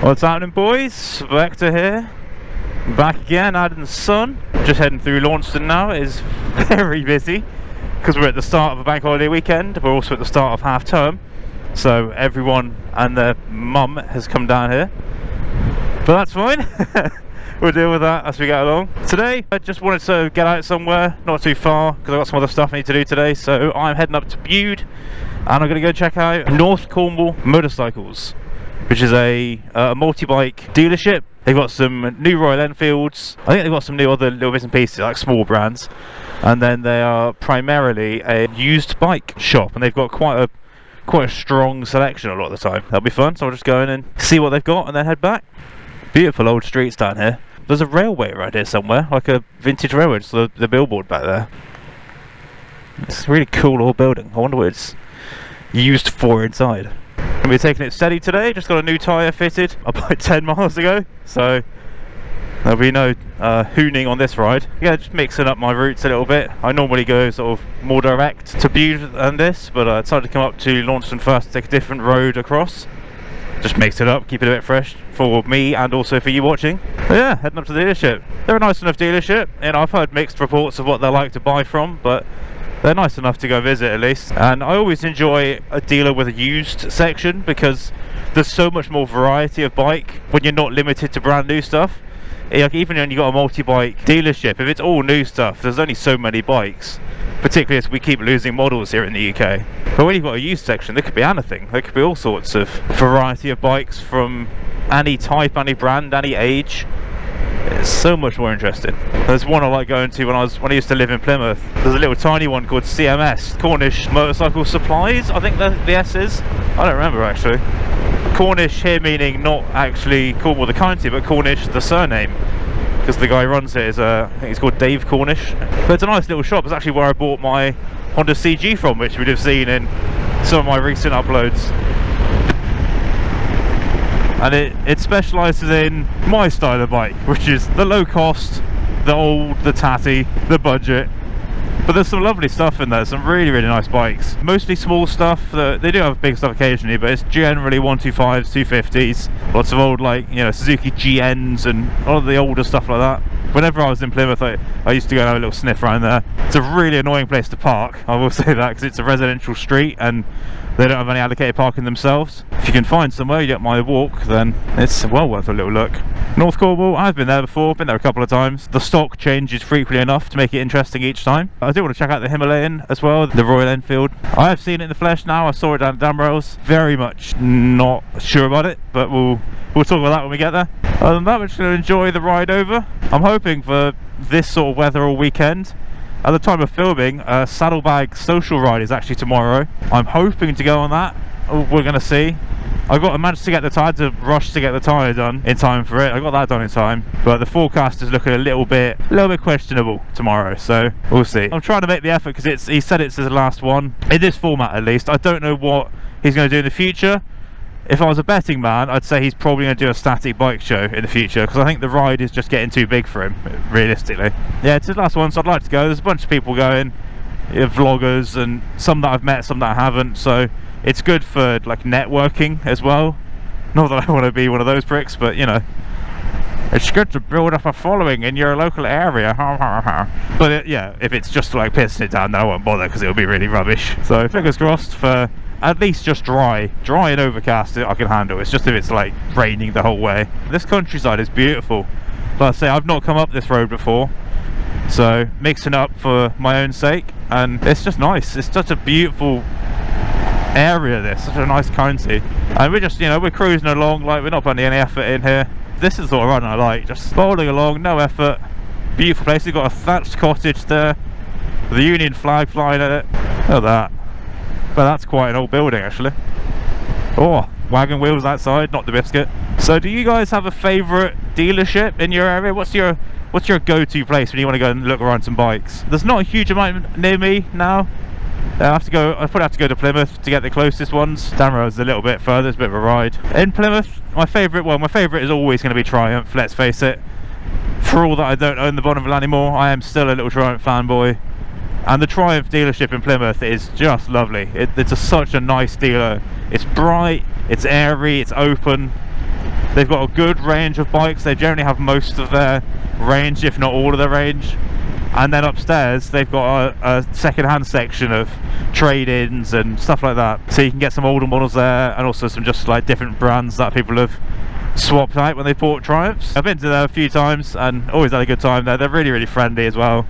What's happening, boys? Vector here, back again out in the sun. Just heading through Launceston now. It is very busy because we're at the start of a bank holiday weekend. We're also at the start of half term, so everyone and their mum has come down here, but that's fine. We'll deal with that as we get along. Today I just wanted to get out somewhere not too far because I've got some other stuff I need to do today, so I'm heading up to Bude and I'm going to go check out North Cornwall Motorcycles, which is a multi-bike dealership. They've got some new Royal Enfields. I think they've got some new other little bits and pieces, like small brands. And then they are primarily a used bike shop, and they've got quite a strong selection a lot of the time. That'll be fun, so I'll just go in and see what they've got and then head back. Beautiful old streets down here. There's a railway around here somewhere, like a vintage railway, just the billboard back there. It's a really cool old building. I wonder what it's used for inside. We're taking it steady today, just got a new tyre fitted about 10 miles ago, so there'll be no hooning on this ride. Yeah, just mixing up my routes a little bit. I normally go sort of more direct to Bude than this, but I decided to come up to Launceston first to take a different road across. Just mix it up, keep it a bit fresh for me and also for you watching. But yeah, heading up to the dealership. They're a nice enough dealership, and I've heard mixed reports of what they're like to buy from, but they're nice enough to go visit at least. And I always enjoy a dealer with a used section because there's so much more variety of bike when you're not limited to brand new stuff. Like, even when you've got a multi-bike dealership, if it's all new stuff, there's only so many bikes, particularly as we keep losing models here in the UK. But when you've got a used section, there could be anything. There could be all sorts of variety of bikes from any type, any brand, any age. It's so much more interesting. There's one I like going to when I used to live in Plymouth. There's a little tiny one called CMS, Cornish Motorcycle Supplies, I think the S is. I don't remember actually. Cornish here meaning not actually Cornwall the county, but Cornish the surname, because the guy who runs it is I think he's called Dave Cornish. But it's a nice little shop. It's actually where I bought my Honda CG from, which we'd have seen in some of my recent uploads. And it specialises in my style of bike, which is the low cost, the old, the tatty, the budget. But there's some lovely stuff in there, some really, really nice bikes. Mostly small stuff. They do have big stuff occasionally, but it's generally 125s, 250s. Lots of old, like, you know, Suzuki GNs and all of the older stuff like that. Whenever I was in Plymouth, I used to go and have a little sniff around there. It's a really annoying place to park, I will say that, because it's a residential street and they don't have any allocated parking themselves. If you can find somewhere you don't mind a walk, then it's well worth a little look. North Cornwall, I've been there before, been there a couple of times. The stock changes frequently enough to make it interesting each time. I do want to check out the Himalayan as well, the Royal Enfield. I have seen it in the flesh now. I saw it down at Damrails. Very much not sure about it, but we'll talk about that when we get there. Other than that, we're just going to enjoy the ride over. I'm hoping for this sort of weather all weekend. At the time of filming, Saddlebag Social Ride is actually tomorrow. I'm hoping to go on that. We're going to see. I managed to get the tyre, to rush to get the tyre done in time for it. I got that done in time, but the forecast is looking a little bit questionable tomorrow, so we'll see. I'm trying to make the effort because he said it's his last one in this format at least. I don't know what he's going to do in the future. If I was a betting man, I'd say he's probably going to do a static bike show in the future, because I think the ride is just getting too big for him, realistically. Yeah, it's his last one, so I'd like to go. There's a bunch of people going, vloggers, and some that I've met, some that I haven't, so it's good for like networking as well. Not that I want to be one of those pricks, but you know, it's good to build up a following in your local area. But yeah, if it's just like pissing it down, then I won't bother because it'll be really rubbish. So fingers crossed for at least just dry and overcast I can handle. It's just if it's like raining the whole way. This countryside is beautiful. Like I say, I've not come up this road before, so mixing up for my own sake, and it's just nice. It's such a beautiful area, this, such a nice county, and we're just, you know, we're cruising along, like we're not putting any effort in here. This is the sort of run I like, just bowling along, no effort. Beautiful place. We've got a thatched cottage there with the Union flag flying at it. Look at that. But that's quite an old building actually. Oh, wagon wheels outside, not the biscuit. So do you guys have a favourite dealership in your area? What's your go-to place when you want to go and look around some bikes? There's not a huge amount near me now. I probably have to go to Plymouth to get the closest ones. Damrails is a little bit further, it's a bit of a ride. In Plymouth, my favourite is always going to be Triumph, let's face it. For all that I don't own the Bonneville anymore, I am still a little Triumph fanboy. And the Triumph dealership in Plymouth is just lovely. It's such a nice dealer. It's bright, it's airy, it's open. They've got a good range of bikes. They generally have most of their range, if not all of their range. And then upstairs they've got a second-hand section of trade-ins and stuff like that, so you can get some older models there, and also some just like different brands that people have swapped out when they bought Triumphs. I've been to there a few times and always had a good time there. They're really, really friendly as well.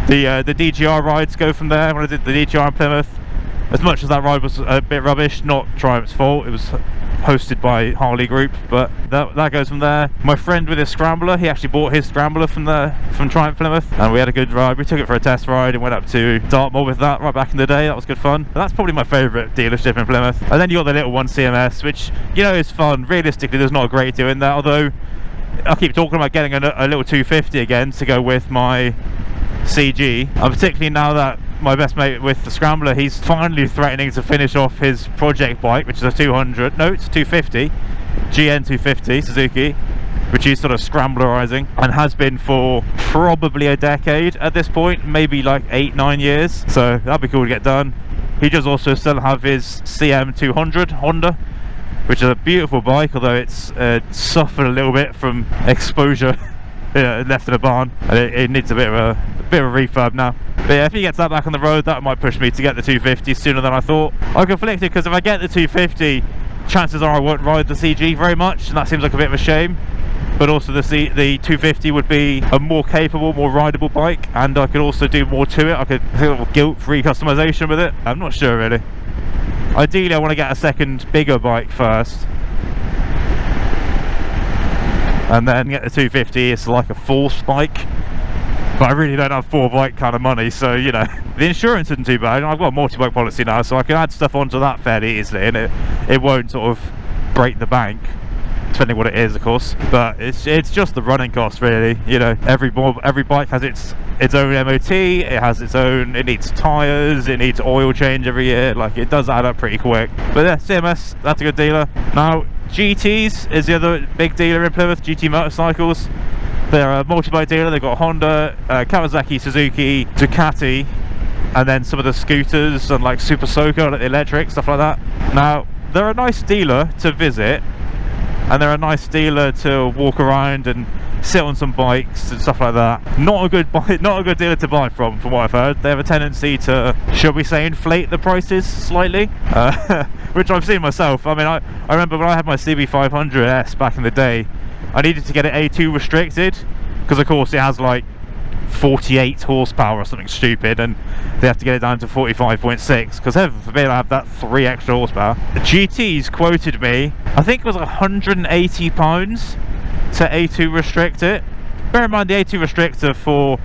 The DGR rides go from there. When I did the DGR in Plymouth, as much as that ride was a bit rubbish, not Triumph's fault, it was hosted by Harley Group, but that goes from there. My friend with his Scrambler, he actually bought his Scrambler from Triumph Plymouth, and we had a good ride. We took it for a test ride and went up to Dartmoor with that right back in the day. That was good fun. But that's probably my favourite dealership in Plymouth. And then you got the little one, CMS, which, you know, is fun. Realistically, there's not a great deal in there, although I keep talking about getting a little 250 again to go with my CG, and particularly now that my best mate with the Scrambler, he's finally threatening to finish off his project bike, which is a 200, no, it's a 250, GN 250 Suzuki, which he's sort of scramblerizing, and has been for probably a decade at this point, maybe like 8-9 years, so that'd be cool to get done. He does also still have his CM 200 Honda, which is a beautiful bike, although it's suffered a little bit from exposure. Left in a barn, and it needs a bit of a refurb now. But yeah, if he gets that back on the road, that might push me to get the 250 sooner than I thought. I'm conflicted because if I get the 250, chances are I won't ride the CG very much, and that seems like a bit of a shame. But also the 250 would be a more capable, more rideable bike, and I could also do more to it. I could do a little guilt-free customization with it. I'm not sure really. Ideally, I want to get a second bigger bike first, and then get the 250. It's like a fourth bike, but I really don't have 4 bike kind of money, so you know, the insurance isn't too bad. I've got a multi-bike policy now, so I can add stuff onto that fairly easily, and it won't sort of break the bank, depending what it is, of course. But it's just the running cost, really. You know, every bike has its own MOT, it has its own, it needs tyres, it needs oil change every year. Like, it does add up pretty quick. But yeah, CMS, that's a good dealer. Now GTs is the other big dealer in Plymouth, GT Motorcycles. They're a multi-bike dealer. They've got Honda, Kawasaki, Suzuki, Ducati, and then some of the scooters and like Super Soaker, like the electric, stuff like that. Now, they're a nice dealer to visit, and they're a nice dealer to walk around and sit on some bikes and stuff like that. Not a good dealer to buy from what I've heard. They have a tendency to, shall we say, inflate the prices slightly, which I've seen myself. I mean, I remember when I had my CB500S back in the day, I needed to get it A2 restricted, because of course it has like 48 horsepower or something stupid, and they have to get it down to 45.6, because heaven forbid I have that 3 extra horsepower. The GT's quoted me, I think it was £180 to A2 restrict it. Bear in mind, the A2 restrictor for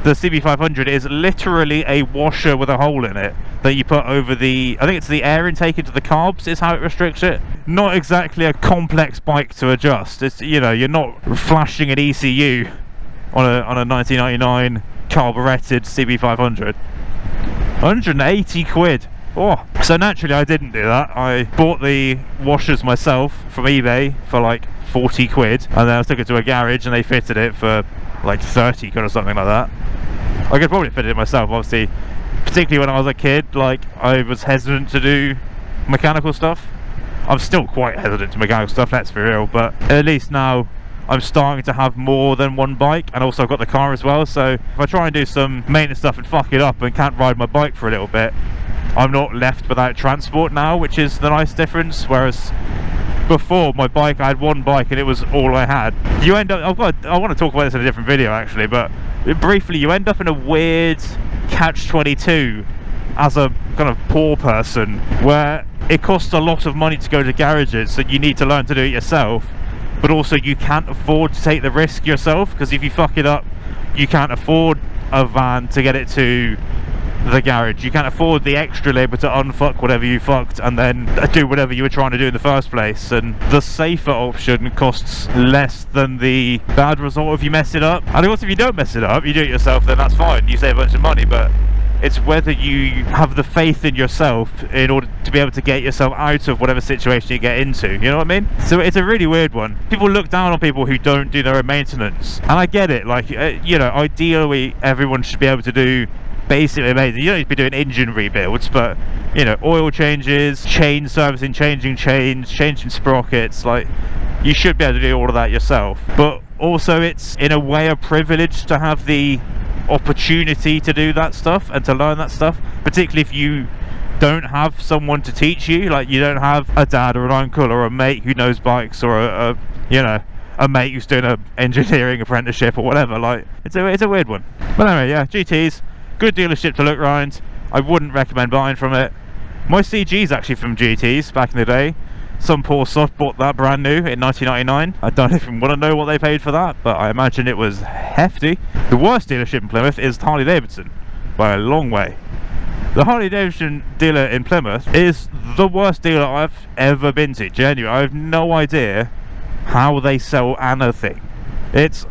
the CB500 is literally a washer with a hole in it that you put over the, I think it's the air intake into the carbs is how it restricts it. Not exactly a complex bike to adjust. It's, you know, you're not flashing an ECU on a 1999 carburetted CB500. 180 quid. Oh, so naturally I didn't do that. I bought the washers myself from eBay for like 40 quid, and then I took it to a garage and they fitted it for like 30 quid or something like that. I could probably fit it myself, obviously, particularly when I was a kid. Like, I was hesitant to do mechanical stuff. I'm still quite hesitant to mechanical stuff, let's be real, but at least now I'm starting to have more than one bike, and also I've got the car as well, so if I try and do some maintenance stuff and fuck it up and can't ride my bike for a little bit, I'm not left without transport now, which is the nice difference. Whereas before, my bike, I had one bike and it was all I had. You end up, I want to talk about this in a different video actually, but briefly, you end up in a weird catch-22 as a kind of poor person, where it costs a lot of money to go to garages, so you need to learn to do it yourself, but also you can't afford to take the risk yourself, because if you fuck it up, you can't afford a van to get it to the garage. You can't afford the extra labour to unfuck whatever you fucked and then do whatever you were trying to do in the first place. And the safer option costs less than the bad result if you mess it up. And of course, if you don't mess it up, you do it yourself, then that's fine, you save a bunch of money. But it's whether you have the faith in yourself in order to be able to get yourself out of whatever situation you get into, you know what I mean? So it's a really weird one. People look down on people who don't do their own maintenance, and I get it. Like, you know, ideally everyone should be able to do basically amazing. You don't need to be doing engine rebuilds, but you know, oil changes, chain servicing, changing chains, changing sprockets, like you should be able to do all of that yourself. But also it's in a way a privilege to have the opportunity to do that stuff and to learn that stuff, particularly if you don't have someone to teach you. Like you don't have a dad or an uncle or a mate who knows bikes, or a you know, a mate who's doing an engineering apprenticeship or whatever. Like it's a weird one. But anyway, yeah, GT's good dealership to look round. I wouldn't recommend buying from it. My CG's actually from GT's back in the day. Some poor sod bought that brand new in 1999. I don't even want to know what they paid for that, but I imagine it was hefty. The worst dealership in Plymouth is Harley Davidson by a long way. The Harley Davidson dealer in Plymouth is the worst dealer I've ever been to. Genuinely, I have no idea how they sell anything. It's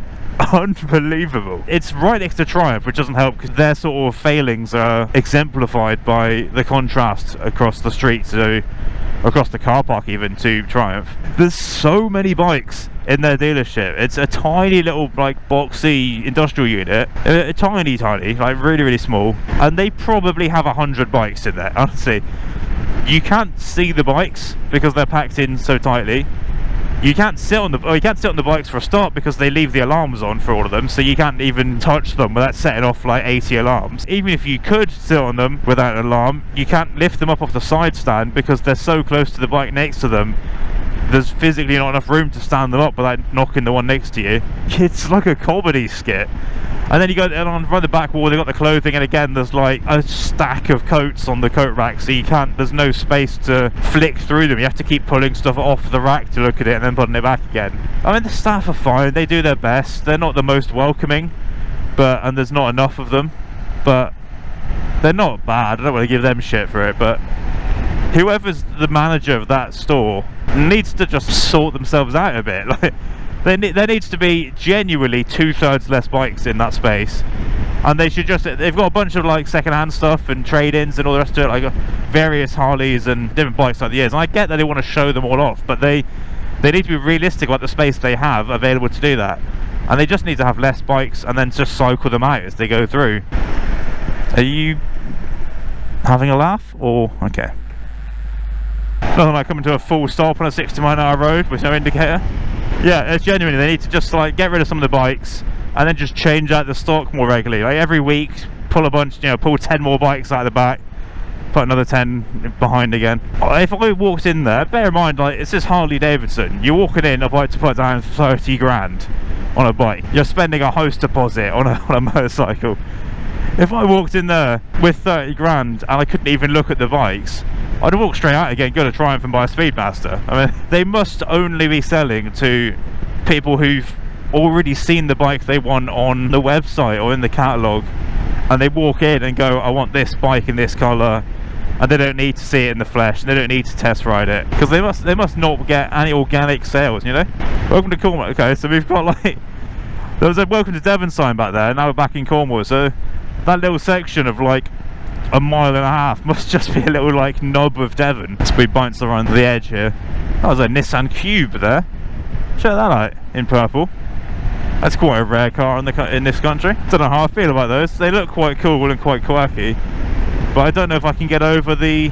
unbelievable. It's right next to Triumph, which doesn't help because their sort of failings are exemplified by the contrast across the street to across the car park even to Triumph. There's so many bikes in their dealership. It's a tiny little like boxy industrial unit, tiny like really small, and they probably have 100 bikes in there. Honestly, you can't see the bikes because they're packed in so tightly. You can't sit on the bikes for a start because they leave the alarms on for all of them, so you can't even touch them without setting off like 80 alarms. Even if you could sit on them without an alarm, you can't lift them up off the side stand because they're so close to the bike next to them. There's physically not enough room to stand them up without knocking the one next to you. It's like a comedy skit. And then you go on the back wall, they've got the clothing, and again there's like a stack of coats on the coat rack, so you can't, there's no space to flick through them. You have to keep pulling stuff off the rack to look at it and then putting it back again. I mean, the staff are fine, they do their best. They're not the most welcoming, and there's not enough of them, but they're not bad. I don't want to give them shit for it, but whoever's the manager of that store needs to just sort themselves out a bit. Like, there needs to be genuinely 2/3 less bikes in that space, and they should just, they've got a bunch of like second-hand stuff and trade-ins and all the rest of it, like various Harleys and different bikes like the years, and I get that they want to show them all off, but they need to be realistic about the space they have available to do that, and they just need to have less bikes and then just cycle them out as they go through. Are you having a laugh or okay? Nothing like coming to a full stop on a 60-mile-an-hour road with no indicator. Yeah, it's genuinely, they need to just like get rid of some of the bikes and then just change out the stock more regularly. Like every week, pull a bunch, you know, pull 10 more bikes out of the back, put another 10 behind again. If I walked in there, bear in mind, like, it's this Harley Davidson. You're walking in about to put down 30 grand on a bike. You're spending a house deposit on a motorcycle. If I walked in there with 30 grand and I couldn't even look at the bikes, I'd walk straight out again, go to Triumph and buy a Speedmaster. I mean, they must only be selling to people who've already seen the bike they want on the website or in the catalogue, and they walk in and go, I want this bike in this colour, and they don't need to see it in the flesh, and they don't need to test ride it, because they must not get any organic sales, you know. Welcome to Cornwall. Okay, so we've got like, there was a welcome to Devon sign back there, and now we're back in Cornwall, so that little section of like a mile and a half must just be a little like knob of Devon. Speed bounce around the edge here. That was a Nissan Cube there. Check that out in purple. That's quite a rare car in this country. Don't know how I feel about those. They look quite cool and quite quirky, but I don't know if I can get over the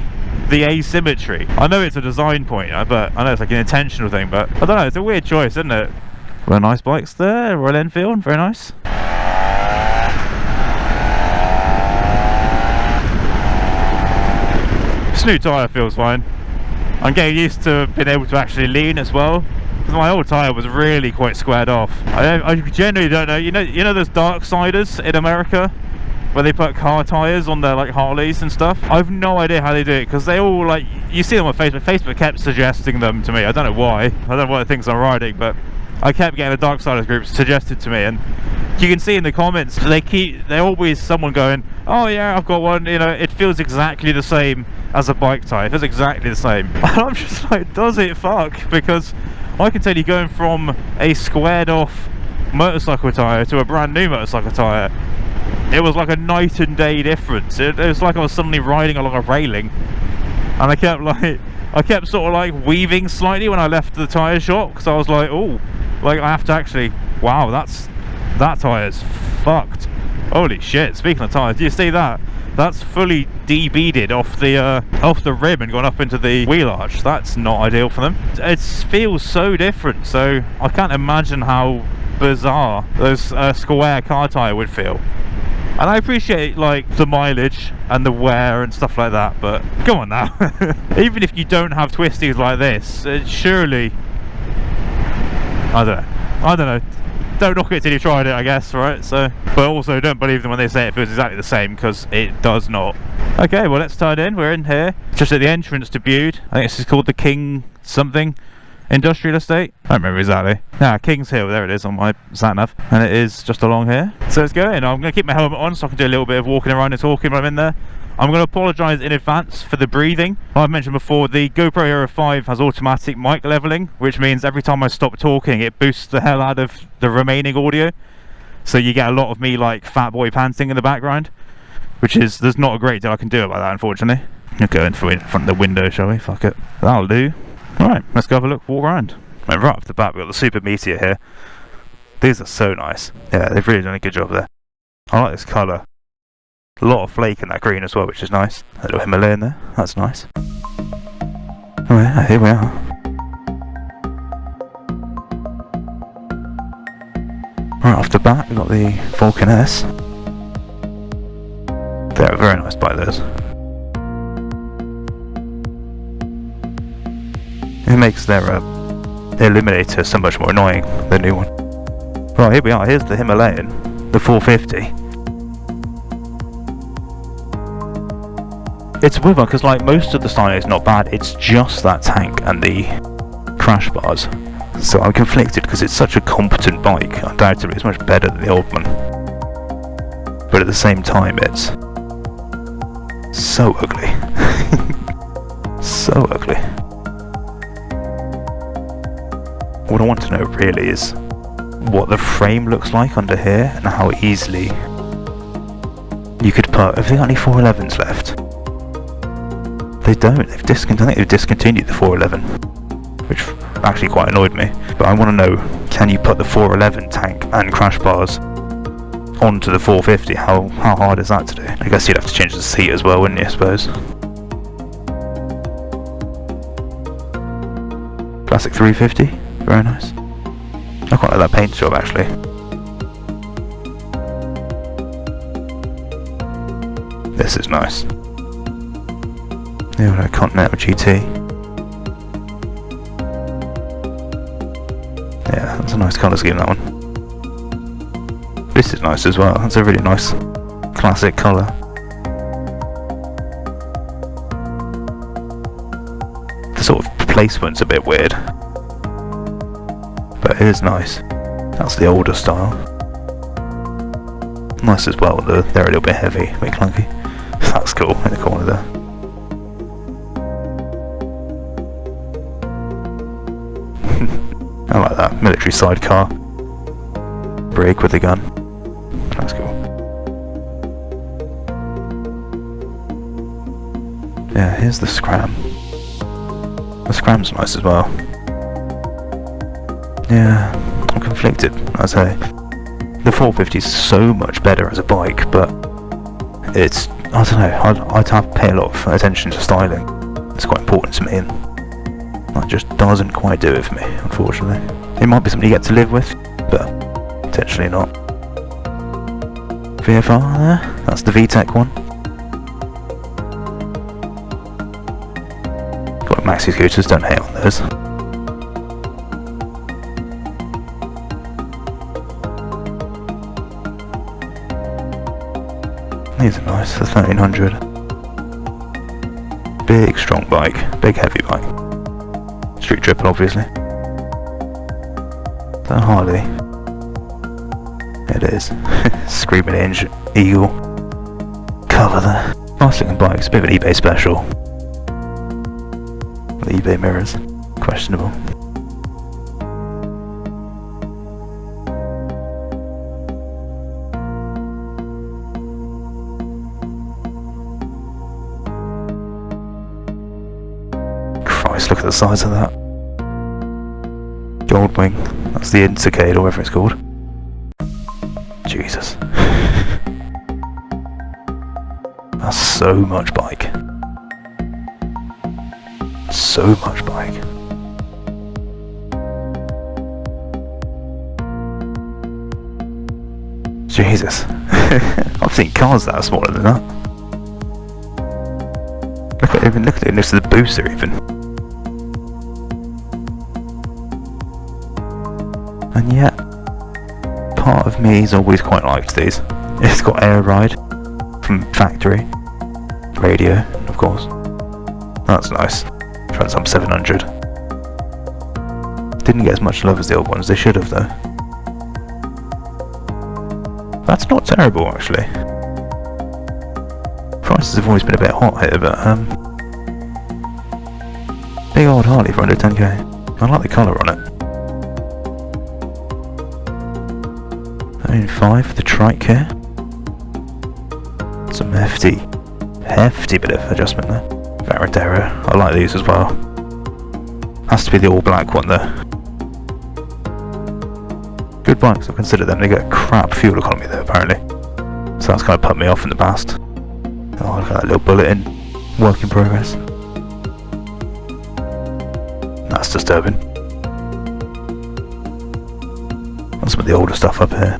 asymmetry. I know it's a design point, but I know it's like an intentional thing, but I don't know, it's a weird choice, isn't it? Well, nice bikes there, Royal Enfield, very nice. This new tyre feels fine. I'm getting used to being able to actually lean as well, because my old tyre was really quite squared off. I generally don't know, you know those dark siders in America where they put car tyres on their like Harleys and stuff? I've no idea how they do it, because they all like, you see them on Facebook. Facebook kept suggesting them to me. I don't know why. I don't know what it thinks I'm riding, but I kept getting the dark siders group suggested to me, and you can see in the comments they're always someone going, oh yeah, I've got one, you know, it feels exactly the same as a bike tyre. It feels exactly the same. And I'm just like, does it fuck? Because I can tell you, going from a squared off motorcycle tyre to a brand new motorcycle tyre, it was like a night and day difference. It was like I was suddenly riding along a railing, and I kept sort of like weaving slightly when I left the tyre shop, because I was like, oh, like I have to actually, wow, that tyre's fucked. Holy shit, speaking of tyres, do you see that? That's fully de-beaded off the rim and gone up into the wheel arch. That's not ideal for them. It feels so different, so I can't imagine how bizarre those square car tyre would feel. And I appreciate like the mileage and the wear and stuff like that, but come on now. Even if you don't have twisties like this, surely, I don't know, don't knock it till you tried it, I guess, right? So, but also don't believe them when they say it feels exactly the same, because it does not. Okay, well, let's turn in. We're in here, just at the entrance to Bude. I think this is called the King something Industrial Estate. I don't remember exactly. Yeah, King's Hill, there it is on my sat-nav, and it is just along here. So let's go in. I'm going to keep my helmet on so I can do a little bit of walking around and talking when I'm in there. I'm going to apologise in advance for the breathing. Like I've mentioned before, the GoPro Hero 5 has automatic mic levelling, which means every time I stop talking it boosts the hell out of the remaining audio. So you get a lot of me like fat boy panting in the background, which is, there's not a great deal I can do about that, unfortunately. We'll go in front of the window, shall we? Fuck it. That'll do. Alright, let's go have a look, walk around. Right off the bat, we've got the Super Meteor here. These are so nice. Yeah, they've really done a good job there. I like this colour. A lot of flake in that green as well, which is nice. A little Himalayan there, that's nice. Oh yeah, here we are. Right off the bat, we've got the Vulcan S. They're a very nice bike, those. It makes their illuminator so much more annoying, the new one. Right, here we are, here's the Himalayan, the 450. It's a weird one, because like most of the styling is not bad, it's just that tank and the crash bars. So I'm conflicted, because it's such a competent bike, undoubtedly it's much better than the old one. But at the same time it's so ugly. So ugly. What I want to know really is what the frame looks like under here and how easily you could put, have they got any 411s left? They don't, I think they've discontinued the 411, which actually quite annoyed me. But I want to know, can you put the 411 tank and crash bars onto the 450? How hard is that to do? I guess you'd have to change the seat as well, wouldn't you, I suppose? Classic 350, very nice. I quite like that paint job actually. This is nice. Yeah, Continental GT. Yeah, that's a nice colour scheme, that one. This is nice as well, that's a really nice classic colour. The sort of placement's a bit weird, but it is nice. That's the older style. Nice as well, they're a little bit heavy, a bit clunky. That's cool, in the corner there. I like that, military sidecar. Brake with the gun. That's cool. Yeah, here's the Scram. The Scram's nice as well. Yeah, I'm conflicted, I say. The 450 is so much better as a bike, but it's, I don't know, I'd have to pay a lot of attention to styling. It's quite important to me, and that just doesn't quite do it for me, unfortunately. It might be something you get to live with, but potentially not. VFR there, that's the VTEC one. Got maxi scooters, don't hate on those. These are nice, the 1300. Big strong bike, big heavy bike. Street triple obviously. The Harley. It is. Screaming Inch Eagle. Colour there. Nice looking bikes, a bit of an eBay special. The eBay mirrors. Questionable. Christ, look at the size of that. Goldwing. That's the Intercade or whatever it's called. Jesus. That's so much bike. So much bike. Jesus. I've seen cars that are smaller than that. Look at it next to the booster even. And yet, part of me's always quite liked these. It's got air ride from factory. Radio, of course. That's nice. Trans Am 700. Didn't get as much love as the old ones, they should have though. That's not terrible actually. Prices have always been a bit hot here, but big old Harley for under 10k. I like the colour on it. 5 for the trike here. Some hefty bit of adjustment there. Varadero, I like these as well. Has to be the all black one though. Good bikes, I've considered them. They get crap fuel economy though apparently. So that's kind of put me off in the past. Oh, look at that little bullet in. Work in progress. That's disturbing. And some of the older stuff up here.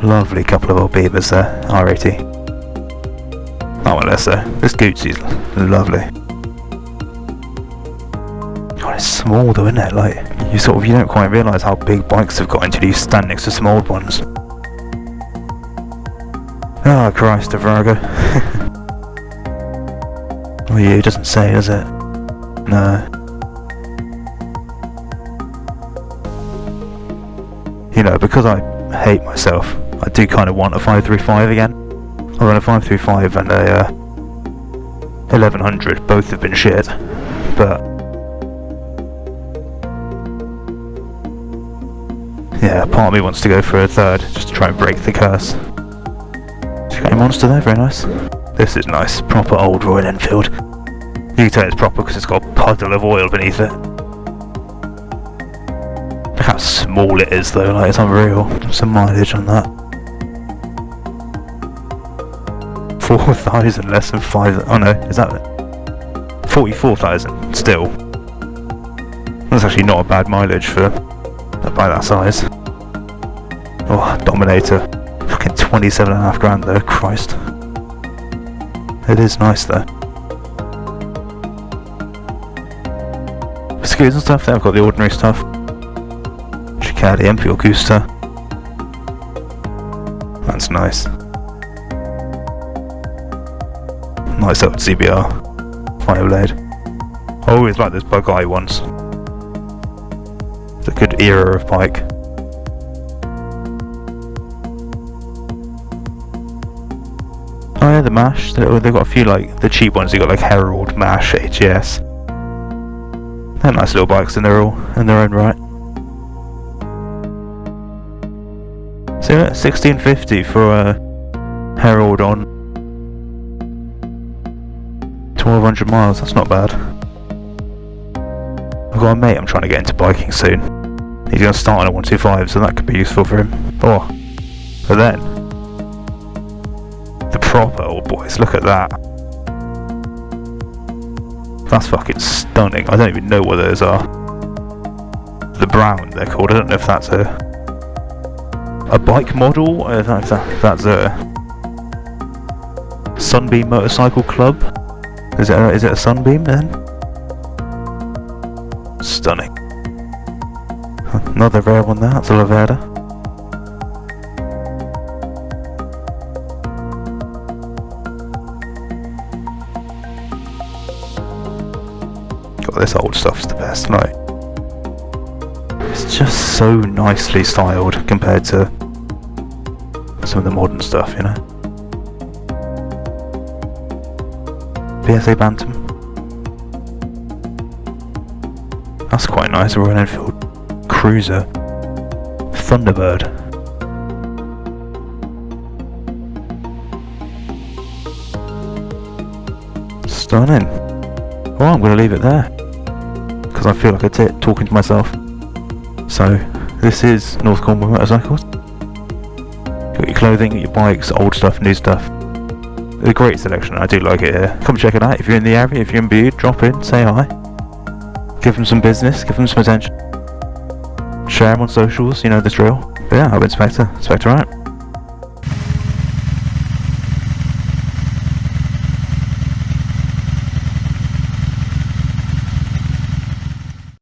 Lovely couple of old beavers there, R80. That one less though. This Gucci's lovely. God, it's small though, isn't it? Like, you don't quite realise how big bikes have got until you stand next to some old ones. Oh Christ, a Virago. Oh yeah, it doesn't say, does it? No. You know, because I hate myself, I do kind of want a 535 again. I run a 535 and a 1100, both have been shit, but yeah, part of me wants to go for a third, just to try and break the curse. Just got a monster there, very nice. This is nice, proper old Royal Enfield. You can tell it's proper because it's got a puddle of oil beneath it. Look how small it is though, like it's unreal. Some mileage on that. 4,000 less than 5. Oh no, is that 44,000 still? That's actually not a bad mileage for by that size. Oh, Dominator. Fucking 27.5 grand though, Christ. It is nice though. For scooters and stuff, they've got the ordinary stuff. Chicane, Enfield Gusta. That's nice. Nice old CBR 5-blade. I always liked those bug eye ones. It's a good era of bike. Oh yeah, the Mash. They've got a few like the cheap ones. You got like Herald, Mash, HES. They're nice little bikes, and they're all in their own right. So 1650 for a Herald on 1200 miles, that's not bad. I've got a mate I'm trying to get into biking soon. He's going to start on a 125, so that could be useful for him. Oh, but then the proper old boys, look at that. That's fucking stunning. I don't even know what those are. The Brown they're called. I don't know if that's a bike model, or if that's a Sunbeam Motorcycle Club. Is it a Sunbeam then? Stunning. Another rare one there, that's a Lavera. God, this old stuff's the best, like. It's just so nicely styled compared to some of the modern stuff, you know. PSA Bantam. That's quite nice, a Royal Enfield Cruiser. Thunderbird. Stunning. Well, I'm going to leave it there, because I feel like a tit talking to myself. So, this is North Cornwall Motorcycles. Got your clothing, your bikes, old stuff, new stuff. A great selection. I do like it here. Come check it out if you're in the area. If you're in Bude, drop in, say hi. Give them some business, give them some attention. Share them on socials, you know the drill. But yeah, I've been Spectre out.